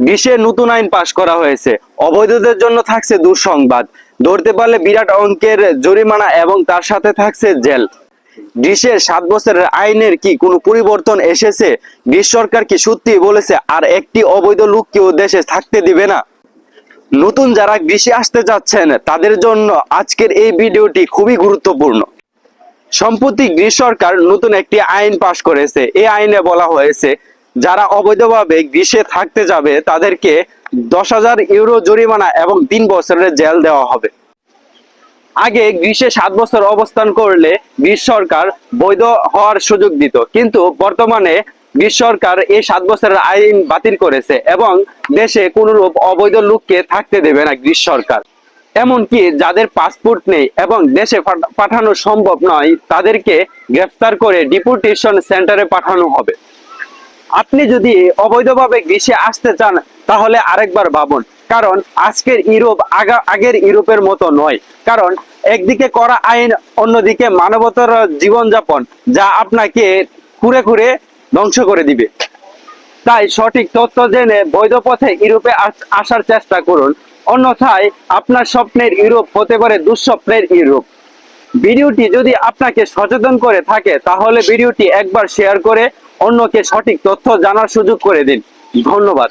গ্রীষ্মে নতুন আইন পাশ করা হয়েছে। অবৈধদের জন্য থাকছে দুঃসংবাদ, ধরতে পারলে বিরাট অঙ্কের জরিমানা এবং তার সাথে থাকছে জেল। গ্রীষ্মের 7 বছরের আইনের কি কোনো পরিবর্তন এসেছে? গ্রীষ সরকার কি সত্যি বলেছে আর একটি অবৈধ লোককেও দেশে থাকতে দিবে না? নতুন যারা গ্রীষ্মে আসতে যাচ্ছেন তাদের জন্য আজকের এই ভিডিওটি খুবই গুরুত্বপূর্ণ। সম্প্রতি গ্রীষ সরকার নতুন একটি আইন পাশ করেছে। এই আইনে বলা হয়েছে যারা অবৈধভাবে গ্রীষ্মে থাকতে যাবে তাদেরকে 10,000 ইউরো জরিমানা এবং 3 বছরের জেল দেওয়া হবে। আগে গ্রীষ্মে 7 বছর অবস্থান করলে গ্রীষ সরকার বৈধ হওয়ার সুযোগ দিত, কিন্তু বর্তমানে গ্রীষ সরকার এই 7 বছরের আইন বাতিল করেছে এবং দেশে কোনরূপ অবৈধ লোককে থাকতে দেবে না গ্রীষ সরকার। এমনকি যাদের পাসপোর্ট নেই এবং দেশে পাঠানো সম্ভব নয় তাদেরকে গ্রেফতার করে ডিপোর্টেশন সেন্টারে পাঠানো হবে। আপনি যদি অবৈধভাবে গ্রীষ্মে আসতে চান তাহলে আরেকবার ভাবুন, কারণ আজকের ইউরোপ আগের ইউরোপের মতো নয়। কারণ একদিকে করা আইন, অন্যদিকে মানবতার জীবনযাপন, যা আপনাকে খুঁড়ে খুঁড়ে ধ্বংস করে দিবে। তাই সঠিক তথ্য জেনে বৈধ পথে ইউরোপে আসার চেষ্টা করুন, অন্যথায় আপনার স্বপ্নের ইউরোপ হতে পারে দুঃস্বপ্নের ইউরোপ। ভিডিওটি যদি আপনাকে সচেতন করে থাকে তাহলে ভিডিওটি একবার শেয়ার করে অন্যকে সঠিক তথ্য জানার সুযোগ করে দিন। ধন্যবাদ।